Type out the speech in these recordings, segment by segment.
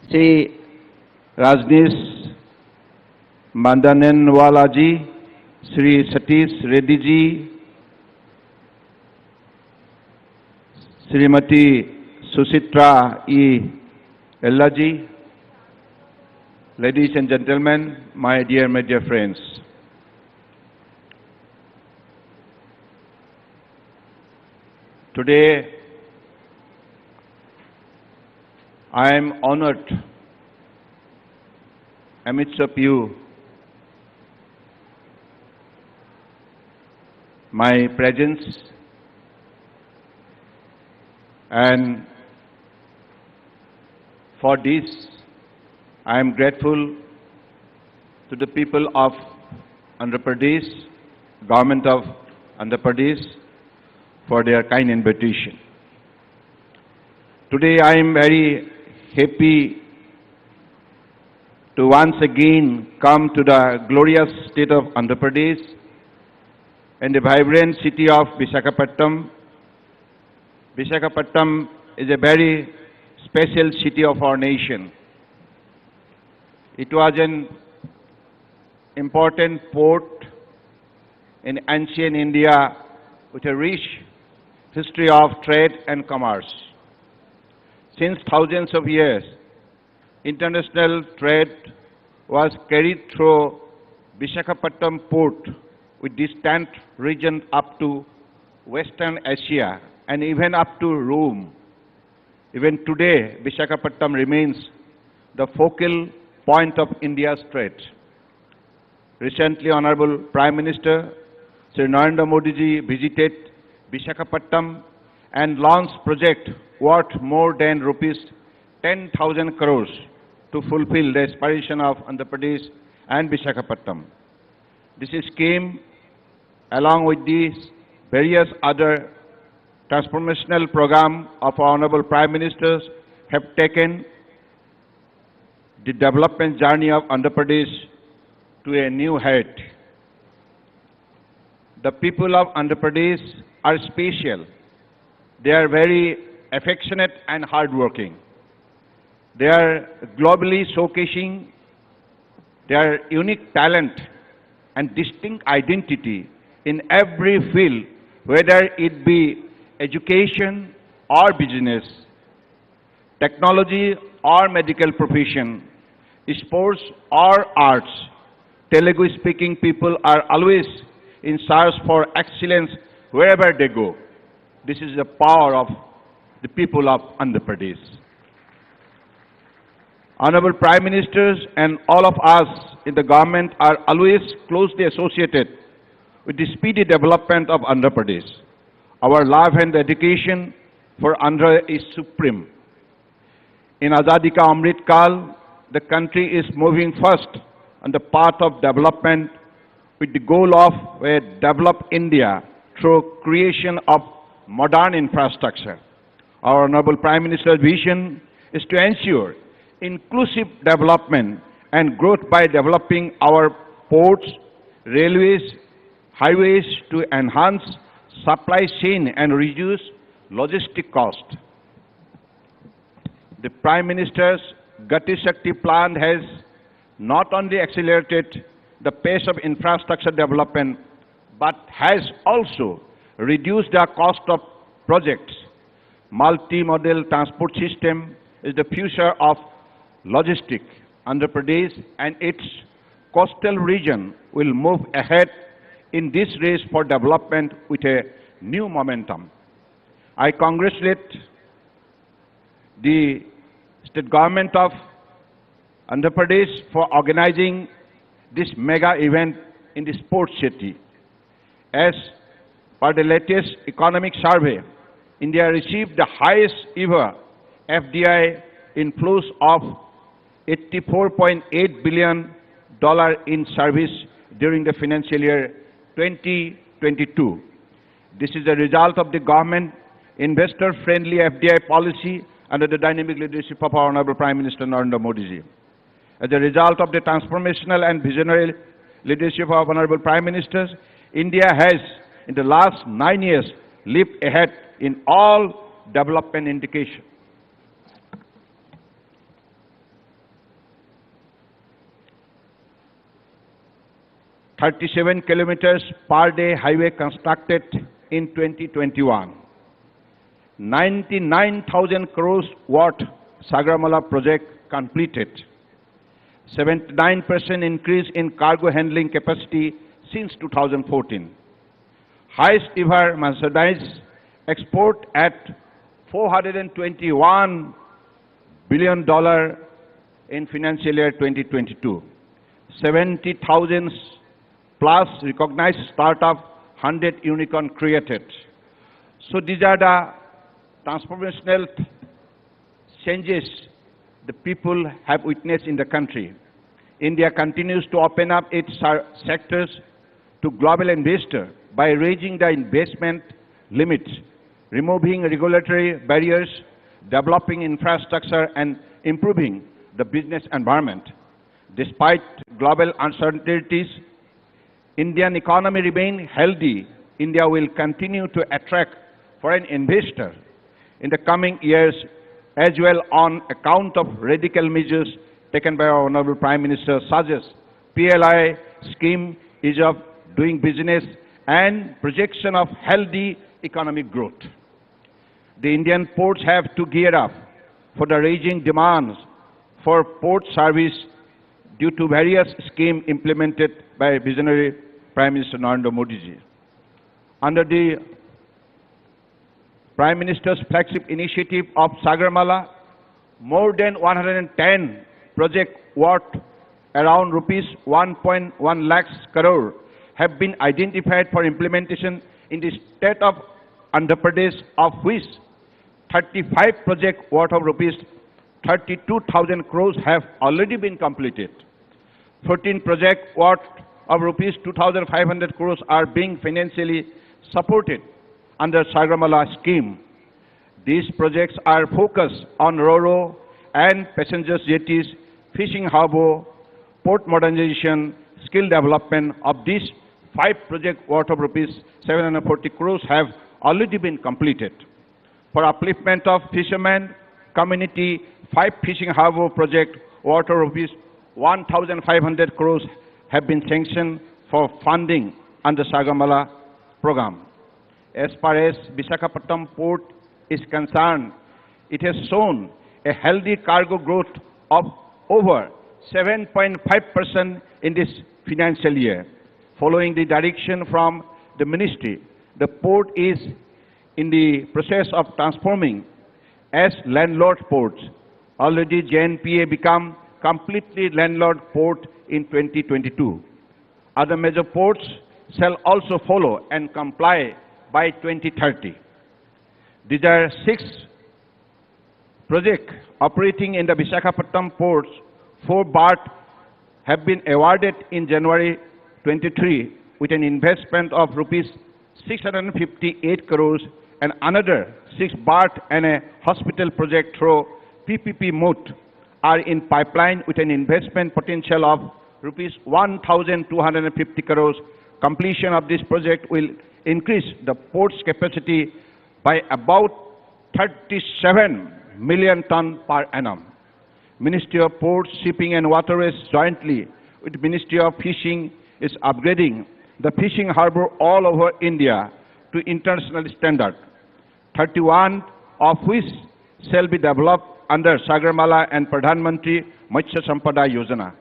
Sri Rajneesh Mandanenwala ji, Sri Satish Reddy ji, Srimati Susitra E. Ella ji, ladies and gentlemen, my dear media friends. Today, I am honored amidst of you, my presence, and for this I am grateful to the people of Andhra Pradesh, government of Andhra Pradesh, for their kind invitation. Today I am very happy to once again come to the glorious state of Andhra Pradesh and the vibrant city of Visakhapatnam. Visakhapatnam is a very special city of our nation. It was an important port in ancient India with a rich history of trade and commerce. Since thousands of years, international trade was carried through Visakhapatnam port with distant regions up to Western Asia and even up to Rome. Even today, Visakhapatnam remains the focal point of India's trade. Recently, Honorable Prime Minister Sri Narendra Modi ji visited Visakhapatnam and launched project worth more than rupees 10,000 crores to fulfill the aspiration of Andhra Pradesh and Visakhapatnam. This scheme, along with these various other transformational program of our Honorable Prime Ministers, have taken the development journey of Andhra Pradesh to a new height. The people of Andhra Pradesh are special. They are very affectionate and hardworking. They are globally showcasing their unique talent and distinct identity in every field, whether it be education or business, technology or medical profession, sports or arts. Telugu-speaking people are always in search for excellence wherever they go. This is the power of the people of Andhra Pradesh. Honorable Prime Ministers and all of us in the government are always closely associated with the speedy development of Andhra Pradesh. Our love and dedication for Andhra is supreme. In Azadi Ka Amrit Kal, the country is moving first on the path of development with the goal of a developed India through creation of modern infrastructure. Our Honorable Prime Minister's vision is to ensure inclusive development and growth by developing our ports, railways, highways to enhance supply chain and reduce logistic cost. The Prime Minister's Gati Shakti plan has not only accelerated the pace of infrastructure development, but has also reduced the cost of projects. Multi-modal transport system is the future of logistics. Andhra Pradesh and its coastal region will move ahead in this race for development with a new momentum. I congratulate the state government of Andhra Pradesh for organizing this mega event in the sports city. As per the latest economic survey, India received the highest ever FDI inflows of $84.8 billion in service during the financial year 2022. This is a result of the government investor-friendly FDI policy under the dynamic leadership of our Honorable Prime Minister Narendra Modi ji. As a result of the transformational and visionary leadership of Honorable Prime Ministers, India has, in the last 9 years, leaped ahead in all development indications. 37 kilometers per day highway constructed in 2021. 99,000 crores worth Sagarmala project completed. 79% increase in cargo handling capacity since 2014. Highest ever merchandise export at $421 billion in financial year 2022. 70,000 plus recognized startup, 100 unicorn created. So these are the transformational changes the people have witnessed in the country. India continues to open up its sectors to global investors by raising the investment limits, removing regulatory barriers, developing infrastructure, and improving the business environment. Despite global uncertainties, Indian economy remains healthy. India will continue to attract foreign investors in the coming years as well on account of radical measures taken by our Honorable Prime Minister, such as PLI scheme, ease of doing business, and projection of healthy economic growth. The Indian ports have to gear up for the rising demands for port service due to various schemes implemented by visionary Prime Minister Narendra Modi ji. Under the Prime Minister's flagship initiative of Sagarmala, more than 110 projects worth around rupees 1.1 lakhs crore have been identified for implementation in the state of Andhra Pradesh, of which 35 projects worth of rupees 32,000 crores have already been completed. 14 projects worth of rupees 2,500 crores are being financially supported under Sagarmala scheme. These projects are focused on Ro-Ro and passenger jetties, fishing harbour, port modernization, skill development. Of these, 5 projects worth of rupees 740 crores have already been completed. For upliftment of fishermen community, 5 fishing harbour projects worth of rupees 1,500 crores have been sanctioned for funding under Sagarmala program. As far as Visakhapatnam port is concerned, it has shown a healthy cargo growth of over 7.5% in this financial year. Following the direction from the ministry, the port is in the process of transforming as landlord port. Already JNPA become completely landlord port in 2022. Other major ports shall also follow and comply by 2030. These are 6 projects operating in the Visakhapatnam ports. 4 BART have been awarded in January 23 with an investment of rupees 658 crores, and another 6 BART and a hospital project through PPP mode are in pipeline with an investment potential of rupees 1,250 crores. Completion of this project will increase the port's capacity by about 37 million ton per annum. Ministry of Ports, Shipping and Waterways jointly with Ministry of Fishing is upgrading the fishing harbour all over India to international standard, 31 of which shall be developed under Sagarmala and Pradhan Mantri Matsya Sampada Yojana.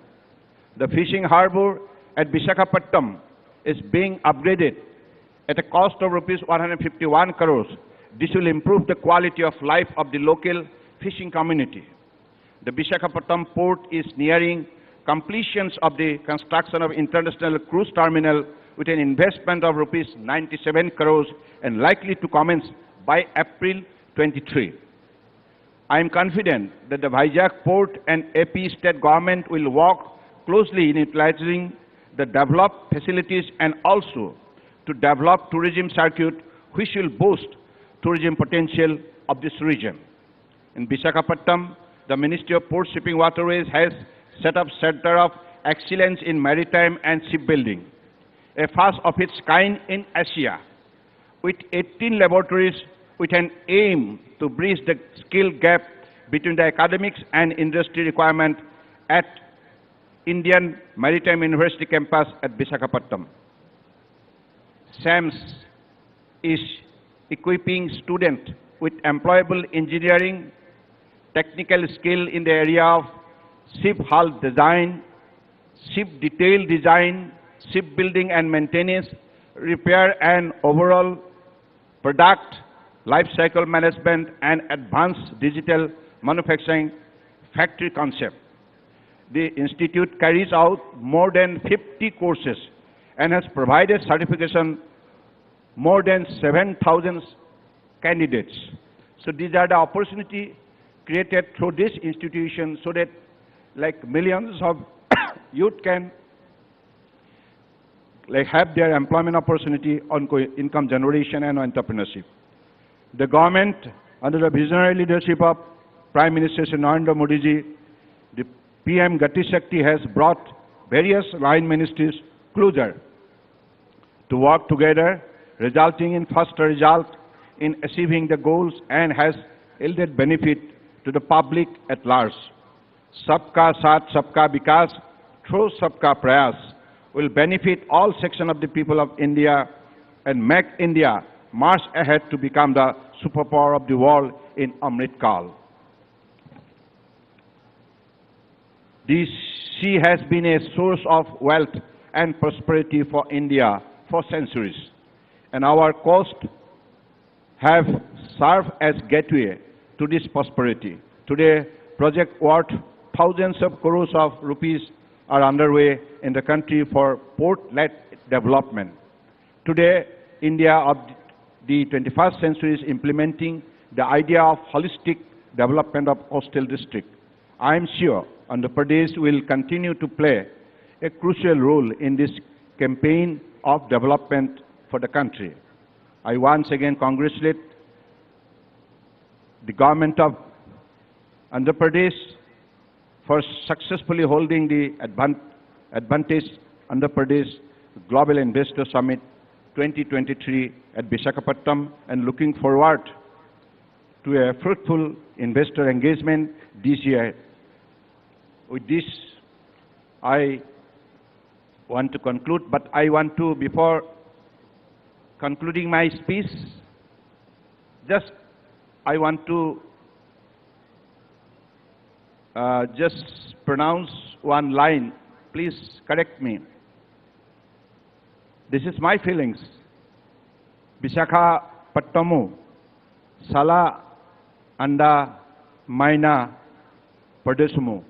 The fishing harbour at Visakhapatnam is being upgraded at a cost of rupees 151 crores. This will improve the quality of life of the local fishing community. The Visakhapatnam port is nearing completions of the construction of international cruise terminal with an investment of rupees 97 crores and likely to commence by April 23. I am confident that the Vizag port and AP state government will work closely in utilizing the developed facilities and also to develop tourism circuit which will boost tourism potential of this region. In Visakhapatnam, the Ministry of Ports, Shipping Waterways has set up Center of Excellence in Maritime and Shipbuilding, a first of its kind in Asia, with 18 laboratories with an aim to bridge the skill gap between the academics and industry requirement at Indian Maritime University campus at Visakhapatnam. SAMS is equipping students with employable engineering, technical skill in the area of ship hull design, ship detail design, shipbuilding and maintenance, repair and overall product life cycle management, and advanced digital manufacturing factory concept. The institute carries out more than 50 courses and has provided certification more than 7,000 candidates. So these are the opportunity created through this institution so that like millions of youth can have their employment opportunity on income generation and entrepreneurship. The government, under the visionary leadership of Prime Minister Shri Narendra Modi ji, the PM Gati Shakti has brought various line ministries closer to work together, resulting in faster result in achieving the goals and has yielded benefit to the public at large. Sabka Saath, Sabka Vikas through Sabka Prayas will benefit all sections of the people of India and make India march ahead to become the superpower of the world in Amrit Kal. The sea has been a source of wealth and prosperity for India for centuries, and our coast have served as gateway to this prosperity. Today, project worth thousands of crores of rupees are underway in the country for port-led development. Today, India of the 21st century is implementing the idea of holistic development of coastal district. I am sure Andhra Pradesh will continue to play a crucial role in this campaign of development for the country. I once again congratulate the government of Andhra Pradesh for successfully holding the Advantage Andhra Pradesh Global Investor Summit 2023 at Visakhapatnam, and looking forward to a fruitful investor engagement this year. With this, I want to conclude, but I want to, before concluding my speech, I want to just pronounce one line. Please correct me. This is my feelings. Visakhapatnamu, Sala Anda Maina Pradesumu.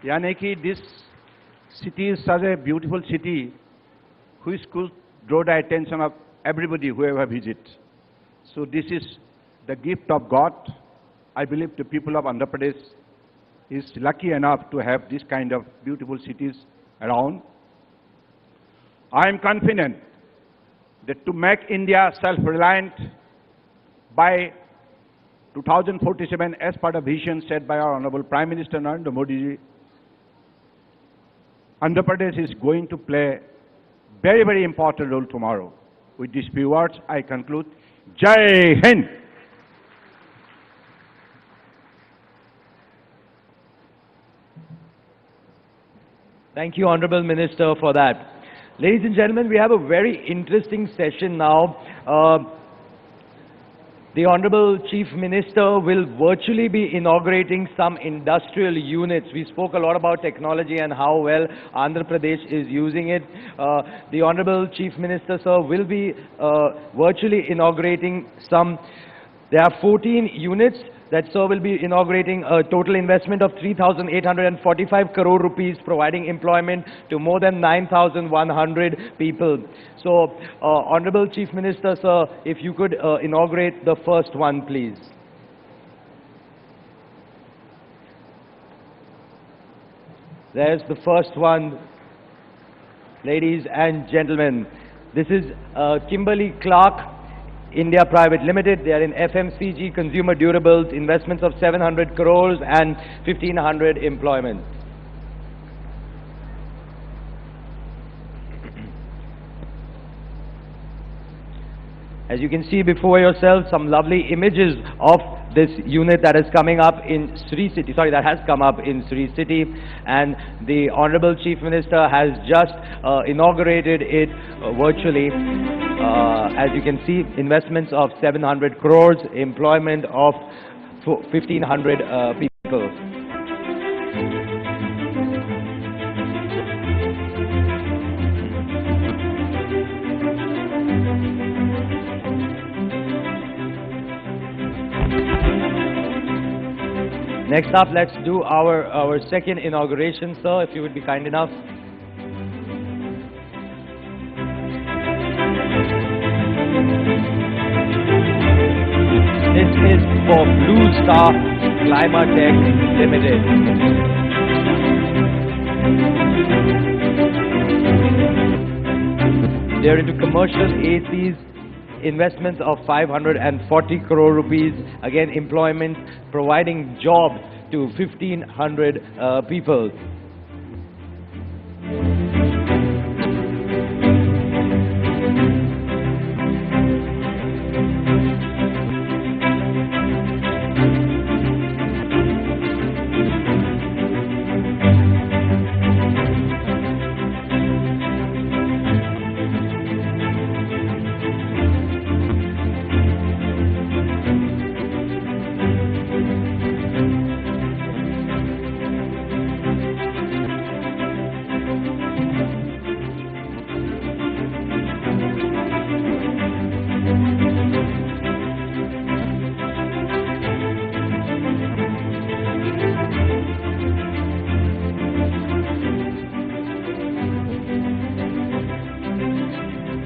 Yani ki this city is such a beautiful city which could draw the attention of everybody whoever visits. So this is the gift of God. I believe the people of Andhra Pradesh is lucky enough to have this kind of beautiful cities around. I am confident that to make India self-reliant by 2047 as part of vision set by our Honorable Prime Minister Narendra Modi ji, Andhra Pradesh is going to play very, very important role tomorrow. With these few words, I conclude. Jai Hind! Thank you, Honorable Minister, for that. Ladies and gentlemen, we have a very interesting session now. The Honorable Chief Minister will virtually be inaugurating some industrial units. We spoke a lot about technology and how well Andhra Pradesh is using it. The Honorable Chief Minister, sir, will be virtually inaugurating some. There are 14 units that sir will be inaugurating, a total investment of 3,845 crore rupees, providing employment to more than 9,100 people. So, Honorable Chief Minister, sir, if you could inaugurate the first one, please. There's the first one, ladies and gentlemen. This is Kimberly-Clark India Private Limited. They are in FMCG, consumer durables, investments of 700 crores and 1,500 employment. As you can see before yourself, some lovely images of this unit that is coming up in Sri City, sorry, that has come up in Sri City, and the Honorable Chief Minister has just inaugurated it virtually. As you can see, investments of 700 crores, employment of 1,500 people. Next up, let's do our second inauguration, sir, if you would be kind enough. This is for Blue Star Climatech Limited. They're into commercial ACs, investments of 540 crore rupees, again employment, providing jobs to 1,500 people.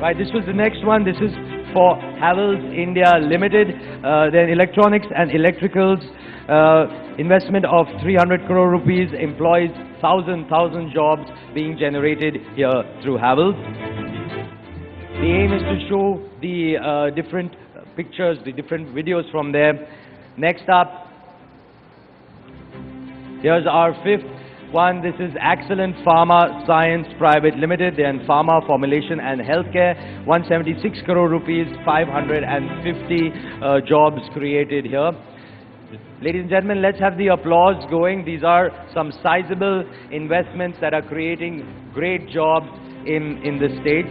Right, this was the next one. This is for Havells India Limited. Then electronics and electricals, investment of 300 crore rupees, employs 1,000 jobs being generated here through Havells. The aim is to show the different pictures, the different videos from there. Next up, here's our fifth one. This is Excellent Pharma Science Private Limited. They're in pharma, formulation and healthcare. 176 crore rupees, 550 jobs created here. Ladies and gentlemen, let's have the applause going. These are some sizable investments that are creating great jobs in the state.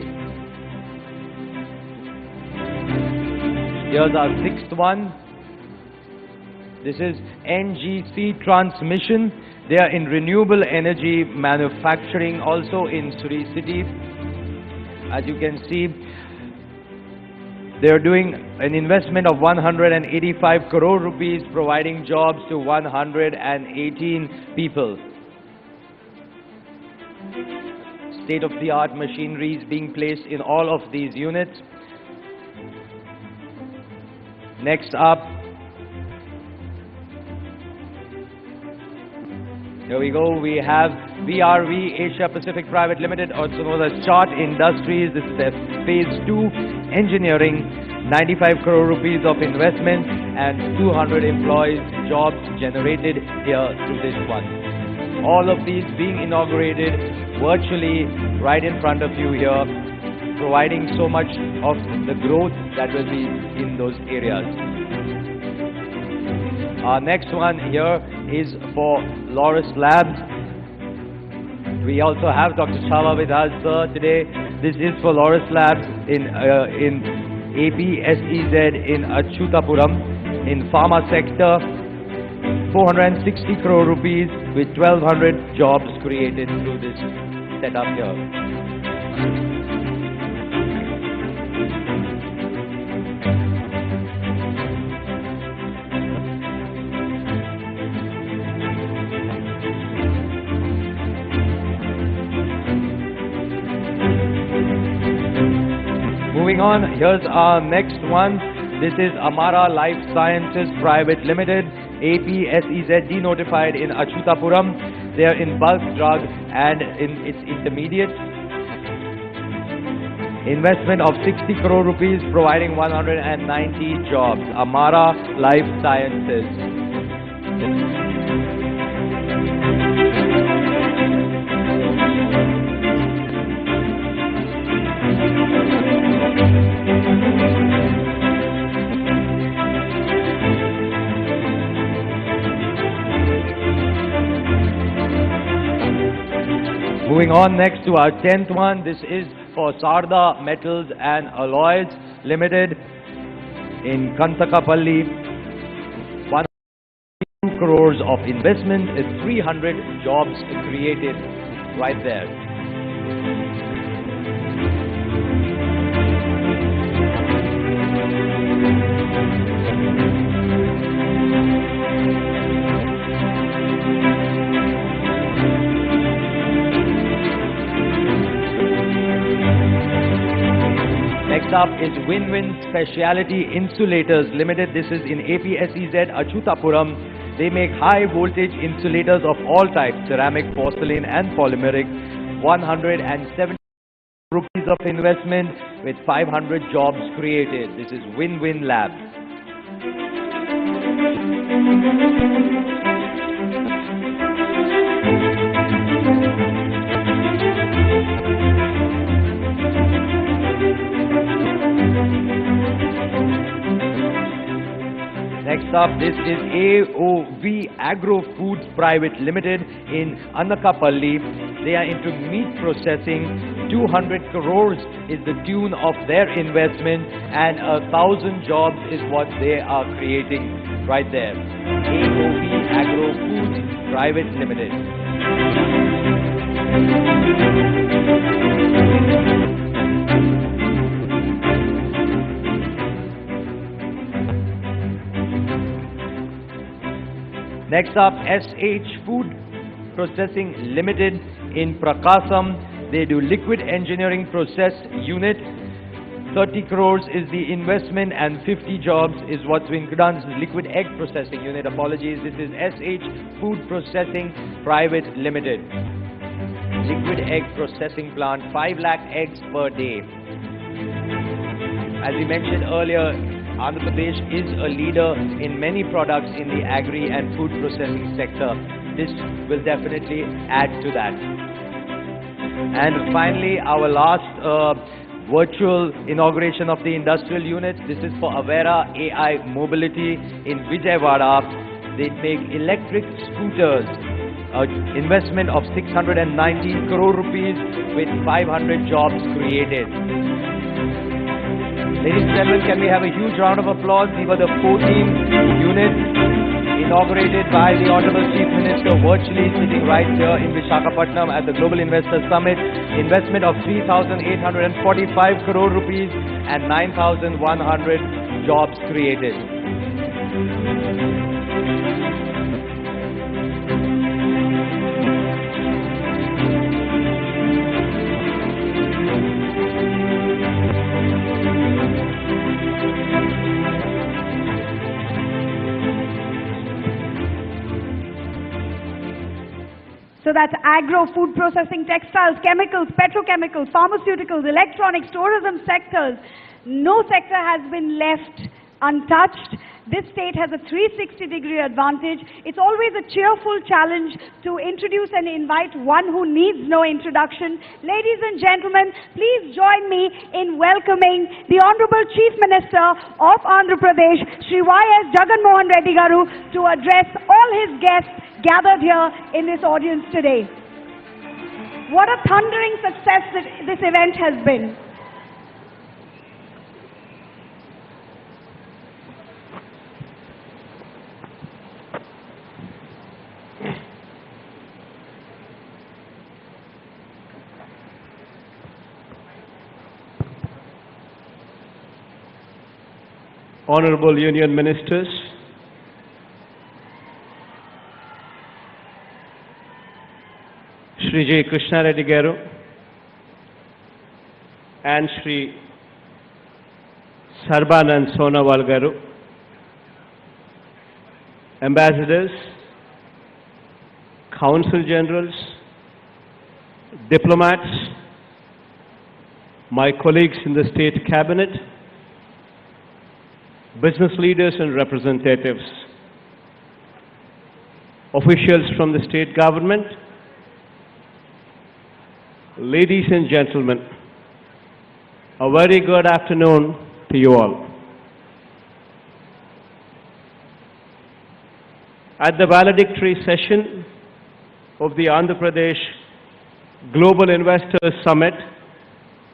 Here's our sixth one. This is NGC Transmission. They are in renewable energy manufacturing, also in Sri City. As you can see, they are doing an investment of 185 crore rupees, providing jobs to 118 people. State-of-the-art machinery is being placed in all of these units. Next up, here we go, we have VRV Asia Pacific Private Limited, also known as Chart Industries. This is their phase 2 engineering, 95 crore rupees of investment and 200 employees, jobs generated here through this one. All of these being inaugurated virtually right in front of you here, providing so much of the growth that will be in those areas. Our next one here is for Loris Labs. We also have Dr. Chava with us today. This is for Loris Labs in APSEZ in Achutapuram in pharma sector. 460 crore rupees with 1,200 jobs created through this setup here. Moving on, here's our next one. This is Amara Life Sciences Private Limited, APSEZ denotified in Achutapuram. They are in bulk drug and in its intermediates. Investment of 60 crore rupees, providing 190 jobs. Amara Life Sciences. Moving on next to our 10th one. This is for Sarda Metals and Alloys Limited in Kantakapalli. 1 crores of investment, 300 jobs created right there. Next up is Win-Win Specialty Insulators Limited. This is in APSEZ Achutapuram. They make high voltage insulators of all types, ceramic, porcelain and polymeric. 170 rupees of investment with 500 jobs created. This is Win-Win Lab. Next up, this is AOV Agro Foods Private Limited in Anakapalli. They are into meat processing. 200 crores is the tune of their investment, and 1,000 jobs is what they are creating right there. AOV Agro Foods Private Limited. Next up, SH Food Processing Limited in Prakasam. They do liquid engineering process unit. 30 crores is the investment and 50 jobs is what's being done. This is liquid egg processing unit. Apologies. This is SH Food Processing Private Limited. Liquid egg processing plant, 5 lakh eggs per day. As we mentioned earlier, Andhra Pradesh is a leader in many products in the agri and food processing sector. This will definitely add to that. And finally, our last virtual inauguration of the industrial unit. This is for Avera AI Mobility in Vijayawada. They make electric scooters. Investment of 619 crore rupees with 500 jobs created. Ladies and gentlemen, can we have a huge round of applause? These were the 14 units inaugurated by the Honorable Chief Minister virtually sitting right here in Visakhapatnam at the Global Investor Summit. Investment of 3,845 crore rupees and 9,100 jobs created. So that's agro, food processing, textiles, chemicals, petrochemicals, pharmaceuticals, electronics, tourism sectors. No sector has been left untouched. This state has a 360-degree advantage. It's always a cheerful challenge to introduce and invite one who needs no introduction. Ladies and gentlemen, please join me in welcoming the Honorable Chief Minister of Andhra Pradesh, Shri Y.S. Jagan Mohan Reddy Garu, to address all his guests gathered here in this audience today. What a thundering success this event has been. Honorable Union Ministers, Shri J. Krishna Reddy Garu and Shri Sarbanand Sonawal Garu, Ambassadors, Consul Generals, diplomats, my colleagues in the State Cabinet, business leaders and representatives, officials from the state government, ladies and gentlemen, a very good afternoon to you all. At the valedictory session of the Andhra Pradesh Global Investors Summit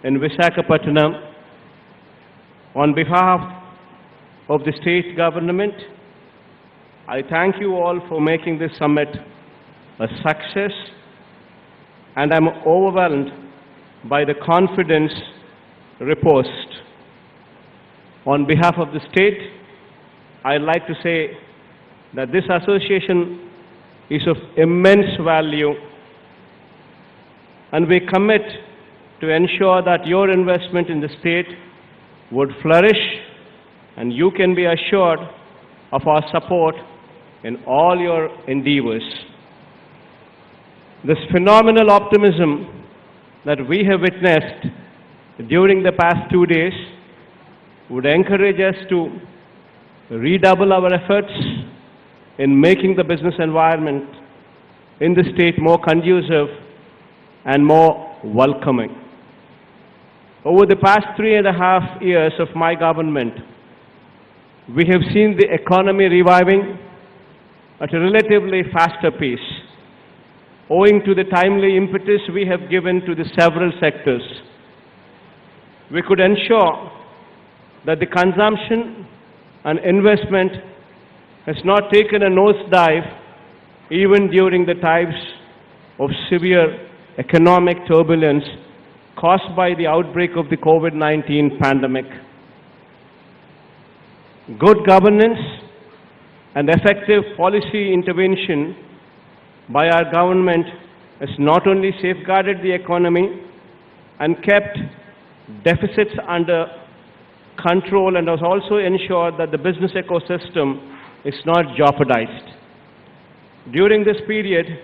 in Visakhapatnam. On behalf of the state government, I thank you all for making this summit a success, and I'm overwhelmed by the confidence reposed. On behalf of the state, I'd like to say that this association is of immense value, and we commit to ensure that your investment in the state would flourish, and you can be assured of our support in all your endeavors. This phenomenal optimism that we have witnessed during the past 2 days would encourage us to redouble our efforts in making the business environment in the state more conducive and more welcoming. Over the past 3.5 years of my government, we have seen the economy reviving at a relatively faster pace, owing to the timely impetus we have given to the several sectors. We could ensure that the consumption and investment has not taken a nosedive even during the times of severe economic turbulence caused by the outbreak of the COVID-19 pandemic. Good governance and effective policy intervention by our government has not only safeguarded the economy and kept deficits under control, and has also ensured that the business ecosystem is not jeopardized. During this period,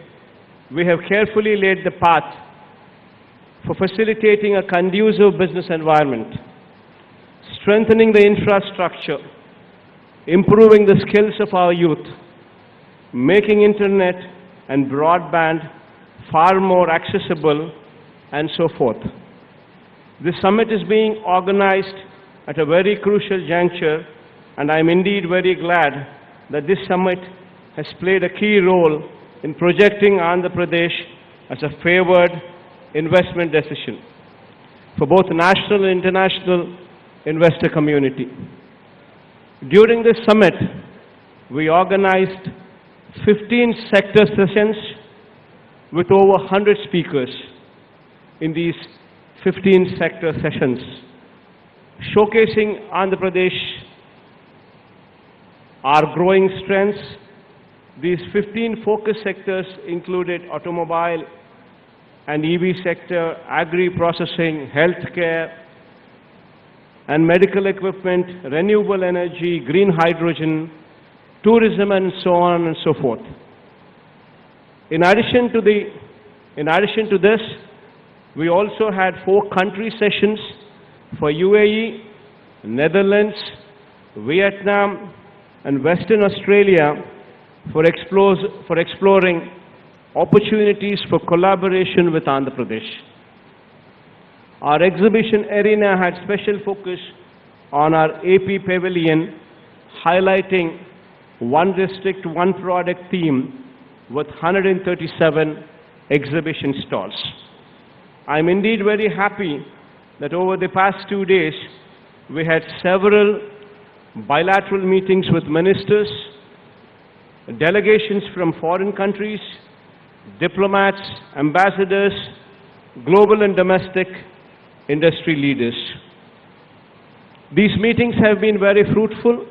we have carefully laid the path for facilitating a conducive business environment, strengthening the infrastructure, improving the skills of our youth, making internet and broadband far more accessible, and so forth. This summit is being organized at a very crucial juncture, and I am indeed very glad that this summit has played a key role in projecting Andhra Pradesh as a favored investment decision for both national and international investor community. During this summit, we organized 15 sector sessions with over 100 speakers in these 15 sector sessions, showcasing Andhra Pradesh, our growing strengths. These 15 focus sectors included automobile and EV sector, agri-processing, healthcare and medical equipment, renewable energy, green hydrogen, tourism, and so on and so forth. In addition to this, we also had 4 country sessions for UAE, Netherlands, Vietnam, and Western Australia for exploring opportunities for collaboration with Andhra Pradesh. Our exhibition arena had special focus on our AP Pavilion, highlighting one district, one product theme with 137 exhibition stalls. I'm indeed very happy that over the past 2 days, we had several bilateral meetings with ministers, delegations from foreign countries, diplomats, ambassadors, global and domestic industry leaders. These meetings have been very fruitful,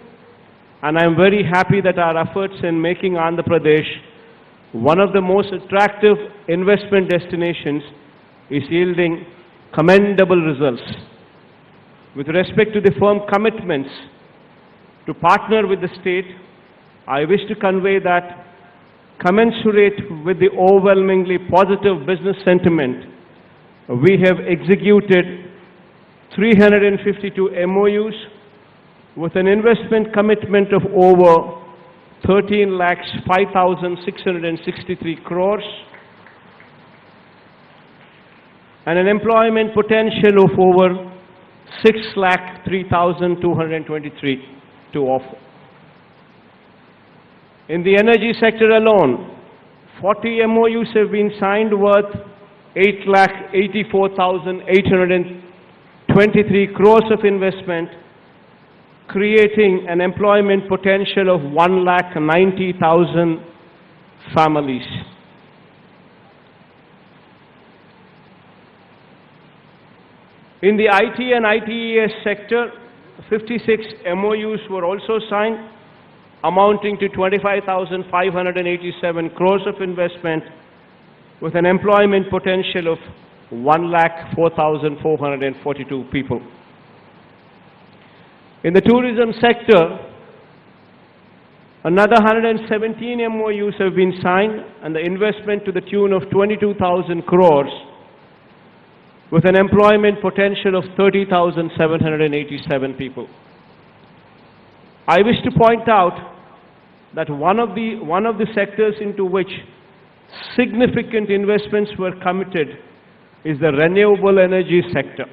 and I am very happy that our efforts in making Andhra Pradesh one of the most attractive investment destinations is yielding commendable results. With respect to the firm commitments to partner with the state, I wish to convey that, commensurate with the overwhelmingly positive business sentiment, we have executed 352 MOUs with an investment commitment of over 13,05,663 crores and an employment potential of over 6,03,223 to offer. In the energy sector alone, 40 MOUs have been signed worth 8,84,823 crores of investment, creating an employment potential of 1,90,000 families. In the IT and ITES sector, 56 MOUs were also signed, amounting to 25,587 crores of investment, with an employment potential of 1,04,442 people. In the tourism sector, another 117 MOUs have been signed, and the investment to the tune of 22,000 crores, with an employment potential of 30,787 people. I wish to point out that one of the sectors into which significant investments were committed is the renewable energy sector.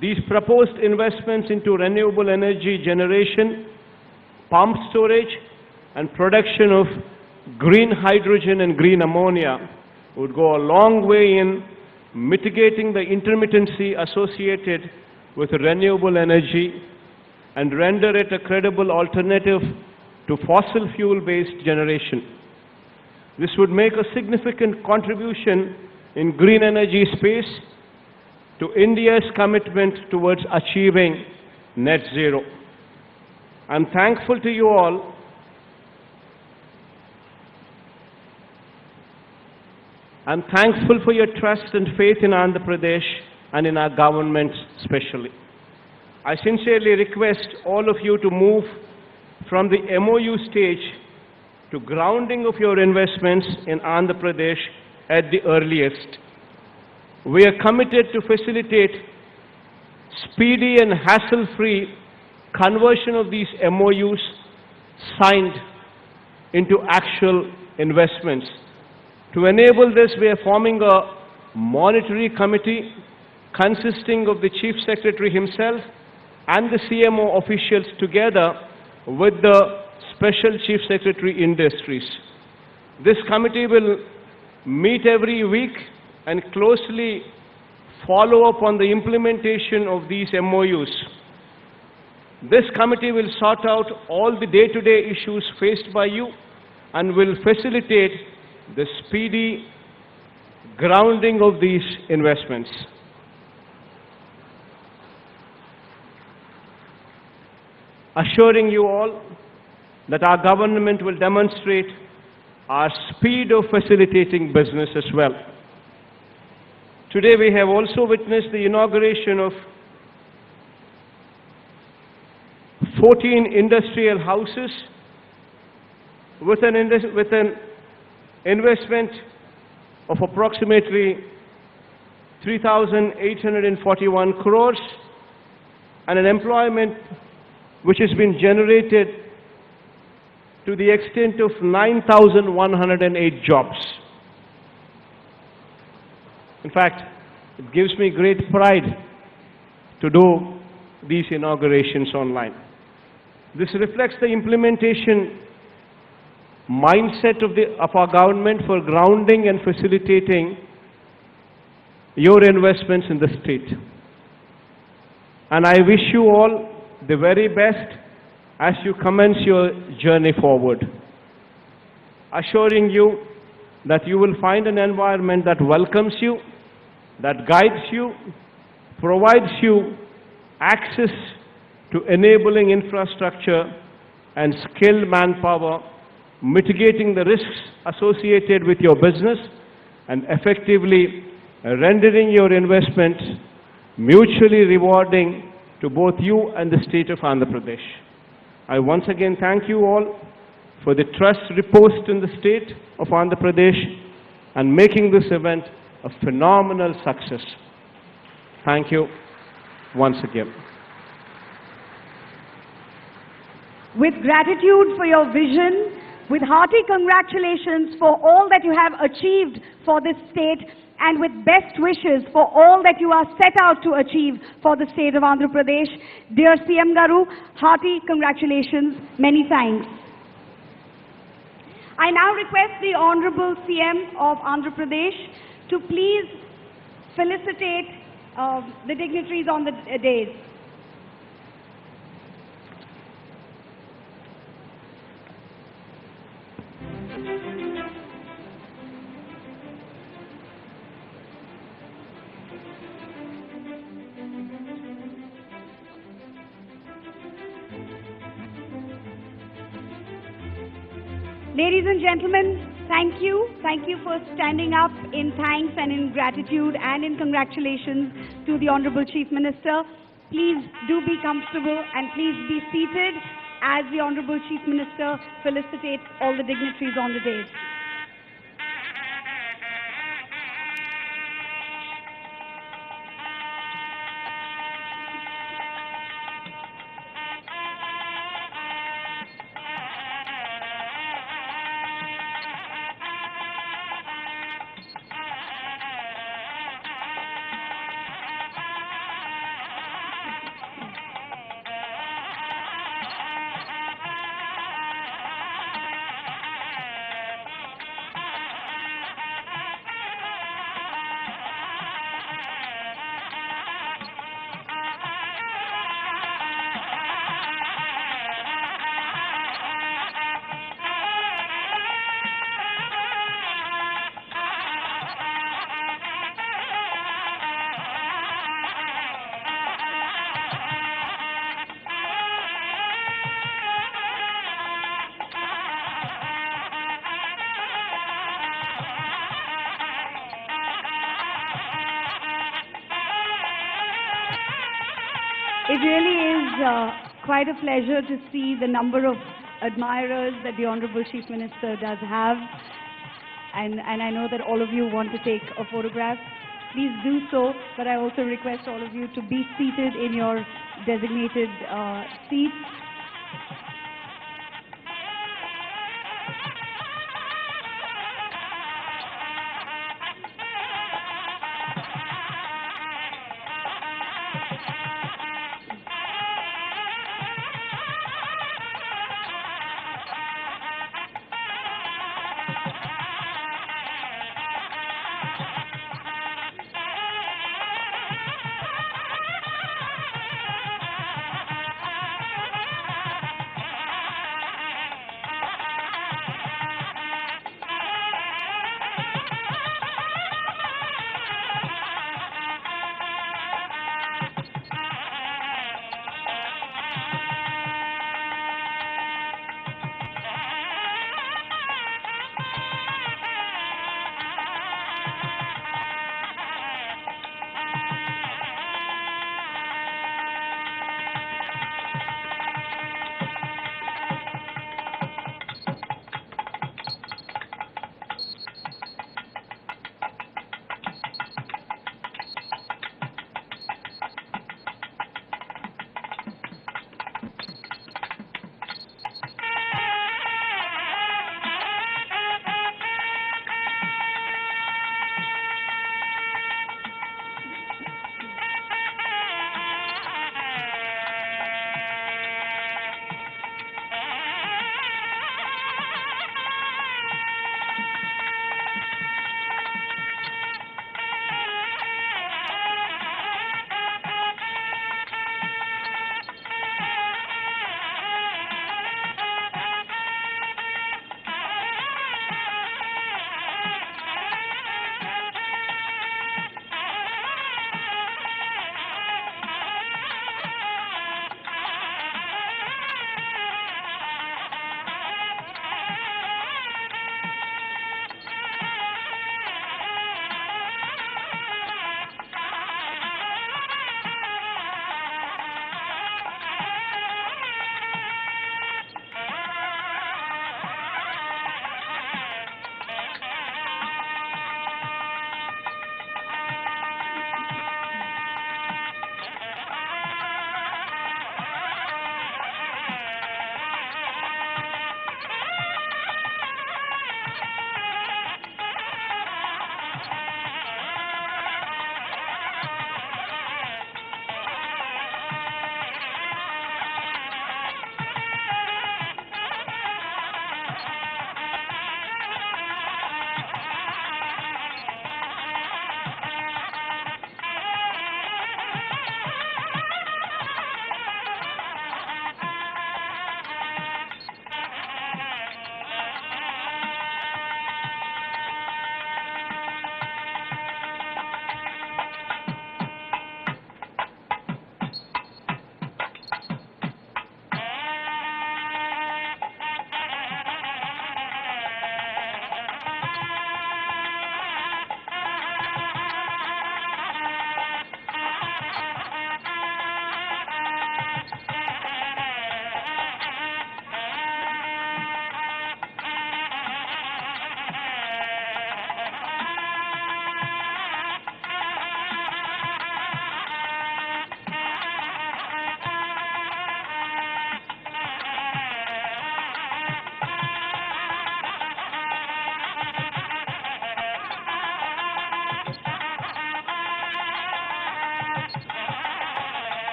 These proposed investments into renewable energy generation, pump storage, and production of green hydrogen and green ammonia would go a long way in mitigating the intermittency associated with renewable energy and render it a credible alternative to fossil fuel-based generation. This would make a significant contribution in green energy space to India's commitment towards achieving net zero. I'm thankful to you all I'm thankful for your trust and faith in Andhra Pradesh and in our government especially. I sincerely request all of you to move from the MOU stage to grounding of your investments in Andhra Pradesh at the earliest. We are committed to facilitate speedy and hassle-free conversion of these MOUs signed into actual investments. To enable this, we are forming a monetary committee consisting of the Chief Secretary himself and the CMO officials together with the Special Chief Secretary Industries. This committee will meet every week and closely follow up on the implementation of these MOUs. This committee will sort out all the day-to-day issues faced by you and will facilitate the speedy grounding of these investments. Assuring you all that our government will demonstrate our speed of facilitating business as well. Today we have also witnessed the inauguration of 14 industrial houses with an investment of approximately 3,841 crores and an employment which has been generated to the extent of 9,108 jobs. In fact, it gives me great pride to do these inaugurations online. This reflects the implementation mindset of our government for grounding and facilitating your investments in the state. And I wish you all the very best as you commence your journey forward, assuring you that you will find an environment that welcomes you, that guides you, provides you access to enabling infrastructure and skilled manpower, mitigating the risks associated with your business, and effectively rendering your investments mutually rewarding to both you and the state of Andhra Pradesh. I once again thank you all for the trust reposed in the state of Andhra Pradesh and making this event a phenomenal success. Thank you once again. With gratitude for your vision, with hearty congratulations for all that you have achieved for this state, and with best wishes for all that you are set out to achieve for the state of Andhra Pradesh, dear CM Garu, hearty congratulations, many thanks. I now request the Honorable CM of Andhra Pradesh to please felicitate the dignitaries on the days. Ladies and gentlemen, thank you. Thank you for standing up in thanks and in gratitude and in congratulations to the Honorable Chief Minister. Please do be comfortable and please be seated as the Honorable Chief Minister felicitates all the dignitaries on the day. It really is quite a pleasure to see the number of admirers that the Honorable Chief Minister does have. And I know that all of you want to take a photograph. Please do so, but I also request all of you to be seated in your designated seats.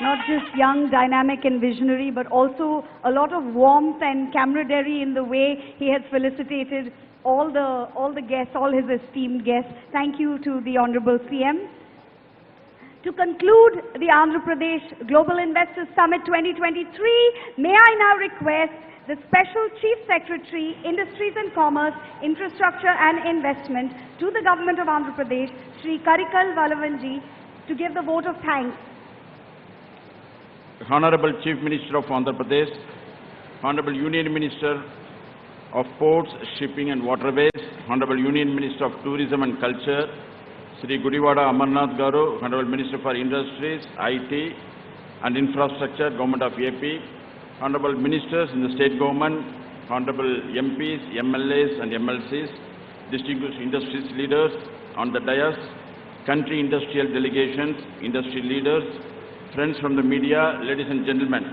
not just young, dynamic and visionary, but also a lot of warmth and camaraderie in the way he has felicitated all the guests, all his esteemed guests. Thank you to the Honorable CM. To conclude the Andhra Pradesh Global Investors Summit 2023, may I now request the Special Chief Secretary, Industries and Commerce, Infrastructure and Investment to the Government of Andhra Pradesh, Shri Karikal Vallavanji, to give the vote of thanks. Honorable Chief Minister of Andhra Pradesh, Honorable Union Minister of Ports, Shipping and Waterways, Honorable Union Minister of Tourism and Culture, Sri Gudivada Amarnath Garu, Honorable Minister for Industries, IT and Infrastructure, Government of AP, Honorable Ministers in the State Government, Honorable MPs, MLAs and MLCs, distinguished industries leaders on the dais, country industrial delegations, industry leaders, friends from the media, ladies and gentlemen.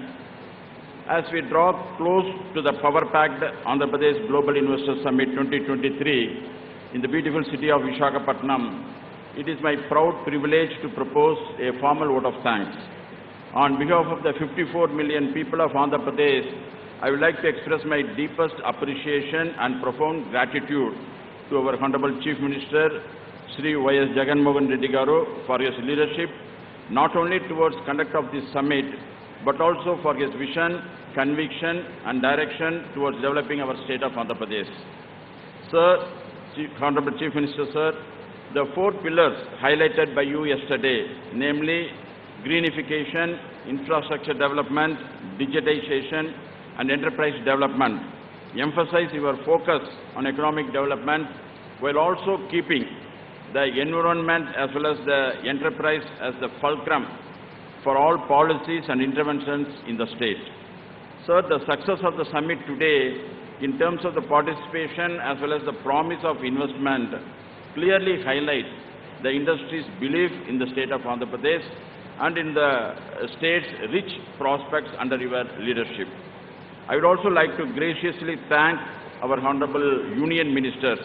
As we draw close to the power-packed Andhra Pradesh Global Investors Summit 2023 in the beautiful city of Visakhapatnam, it is my proud privilege to propose a formal vote of thanks. On behalf of the 54 million people of Andhra Pradesh, I would like to express my deepest appreciation and profound gratitude to our Honorable Chief Minister, Sri Y.S. Jagan Reddy Garu, for his leadership, not only towards conduct of this summit, but also for his vision, conviction and direction towards developing our state of Andhra Pradesh. Sir, Honorable Chief Minister, sir, the four pillars highlighted by you yesterday, namely greenification, infrastructure development, digitization and enterprise development, emphasize your focus on economic development while also keeping the environment as well as the enterprise as the fulcrum for all policies and interventions in the state. Sir, the success of the summit today in terms of the participation as well as the promise of investment clearly highlights the industry's belief in the state of Andhra Pradesh and in the state's rich prospects under your leadership. I would also like to graciously thank our Honorable Union Ministers,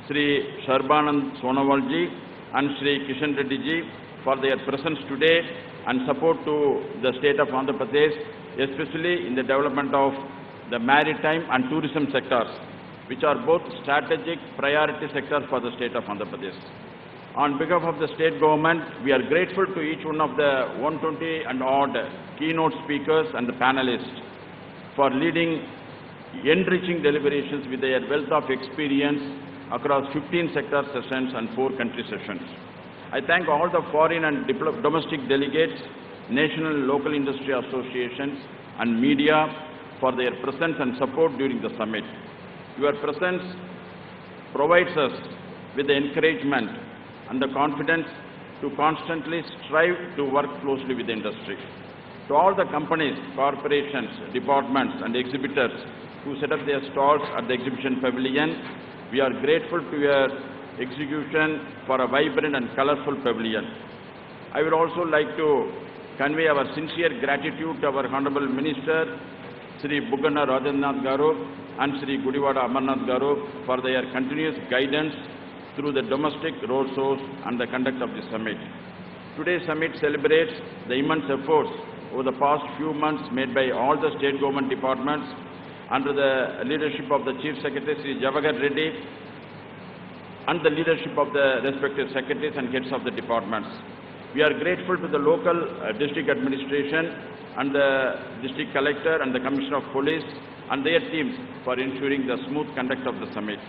Sri Sarbanand Sonowalji and Sri Kishan Reddy ji for their presence today and support to the state of Andhra Pradesh, especially in the development of the maritime and tourism sectors, which are both strategic priority sectors for the state of Andhra Pradesh. On behalf of the state government, we are grateful to each one of the 120 and odd keynote speakers and the panelists for leading enriching deliberations with their wealth of experience across 15 sector sessions and 4 country sessions. I thank all the foreign and domestic delegates, national and local industry associations and media for their presence and support during the summit. Your presence provides us with the encouragement and the confidence to constantly strive to work closely with the industry. To all the companies, corporations, departments and exhibitors who set up their stalls at the exhibition pavilion, we are grateful to your execution for a vibrant and colorful pavilion. I would also like to convey our sincere gratitude to our Honorable Minister, Sri Bugana Rajannath Garu and Sri Gudivada Amarnath Garu for their continuous guidance through the domestic road shows and the conduct of the summit. Today's summit celebrates the immense efforts over the past few months made by all the state government departments under the leadership of the Chief Secretary, Sri Jagan Reddy, and the leadership of the respective secretaries and heads of the departments. We are grateful to the local district administration and the district collector and the commissioner of police and their teams for ensuring the smooth conduct of the summit.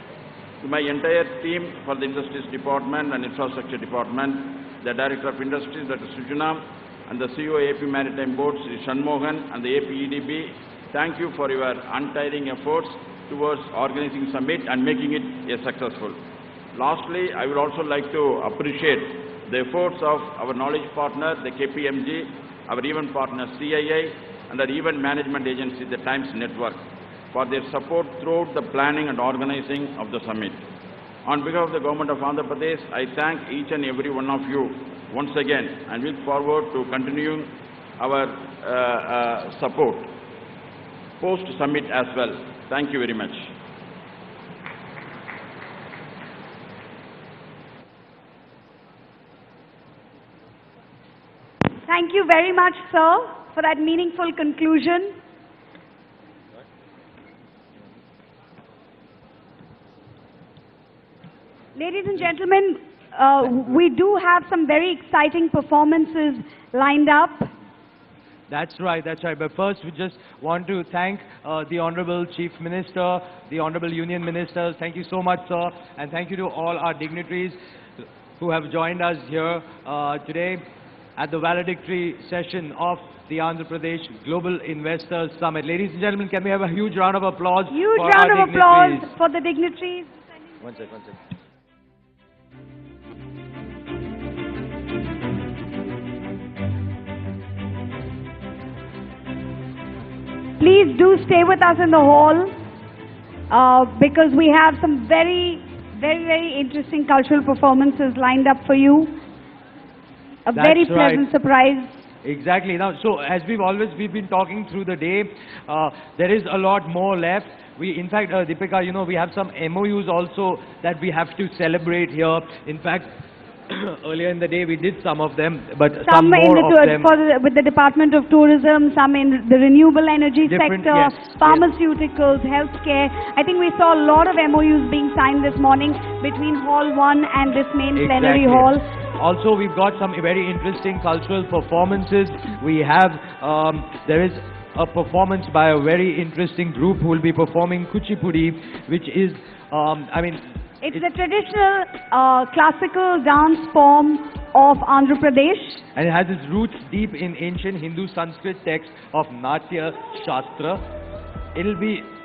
To my entire team for the Industries Department and Infrastructure Department, the Director of Industries, Dr. Sujana, and the CEO AP Maritime Board, Sri Shanmohan, and the AP EDB, thank you for your untiring efforts towards organizing summit and making it a successful. Lastly, I would also like to appreciate the efforts of our knowledge partner, the KPMG, our event partner CII, and our event management agency, the Times Network, for their support throughout the planning and organizing of the summit. On behalf of the Government of Andhra Pradesh, I thank each and every one of you once again and look forward to continuing our support post-summit as well. Thank you very much. Thank you very much, sir, for that meaningful conclusion. Ladies and gentlemen, we do have some very exciting performances lined up. That's right, that's right. But first, we just want to thank the Honorable Chief Minister, the Honorable Union Ministers. Thank you so much, sir. And thank you to all our dignitaries who have joined us here today at the valedictory session of the Andhra Pradesh Global Investors Summit. Ladies and gentlemen, can we have a huge round of applause Huge for round our of applause dignitaries? for the dignitaries. One sec. Please do stay with us in the hall because we have some very interesting cultural performances lined up for you. A That's very right. pleasant surprise. Exactly. Now, so as we've been talking through the day, there is a lot more left. In fact, Deepika, you know, we have some MOUs also that we have to celebrate here. In fact, earlier in the day we did some of them, but some more of them. With the Department of Tourism, some in the renewable energy Different, sector, yes, pharmaceuticals, healthcare. I think we saw a lot of MOUs being signed this morning between Hall 1 and this main plenary hall. Also, we've got some very interesting cultural performances. We have, there is a performance by a very interesting group who will be performing Kuchipudi, which is, It's a traditional classical dance form of Andhra Pradesh. And it has its roots deep in ancient Hindu Sanskrit text of Natya Shastra.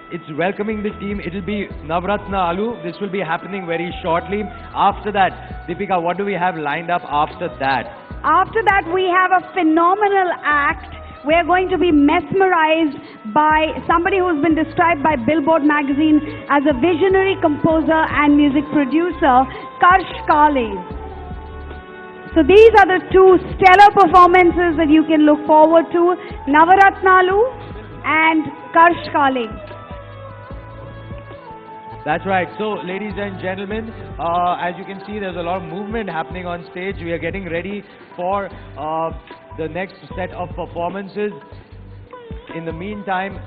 It's welcoming the team. It'll be Navratna Alu. This will be happening very shortly. After that, Deepika, what do we have lined up after that? After that, we have a phenomenal act. We're going to be mesmerized by somebody who's been described by Billboard magazine as a visionary composer and music producer, Karsh Kale. So these are the two stellar performances that you can look forward to, Navaratnalu and Karsh Kale. That's right. So, ladies and gentlemen, as you can see, there's a lot of movement happening on stage. We are getting ready for the next set of performances. In the meantime,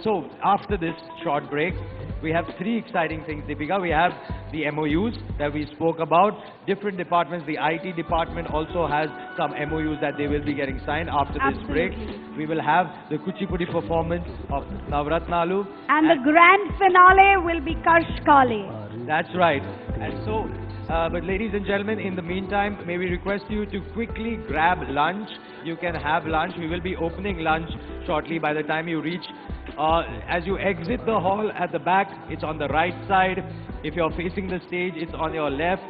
so after this short break, we have three exciting things, Deepika. We have the MOUs that we spoke about. Different departments, the IT department also has some MOUs that they will be getting signed after this break. We will have the Kuchipudi performance of Navratnalu. And the grand finale will be Karsh Kale. That's right. And so, but ladies and gentlemen, in the meantime, may we request you to quickly grab lunch. You can have lunch. We will be opening lunch shortly by the time you reach. As you exit the hall at the back, it's on the right side. If you're facing the stage, it's on your left.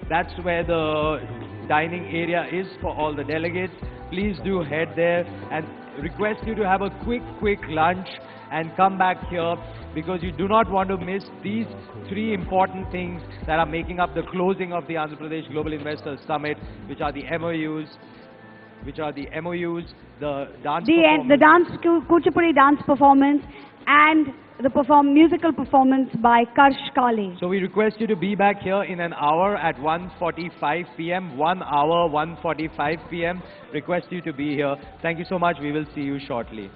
That's where the dining area is for all the delegates. Please do head there and request you to have a quick lunch and come back here because you do not want to miss these three important things that are making up the closing of the Andhra Pradesh Global Investors Summit, which are the MOUs, the dance Kuchipudi dance performance and the musical performance by Karsh Kale. So we request you to be back here in an hour at 1:45 p.m. 1 hour, 1:45 p.m. Request you to be here. Thank you so much. We will see you shortly.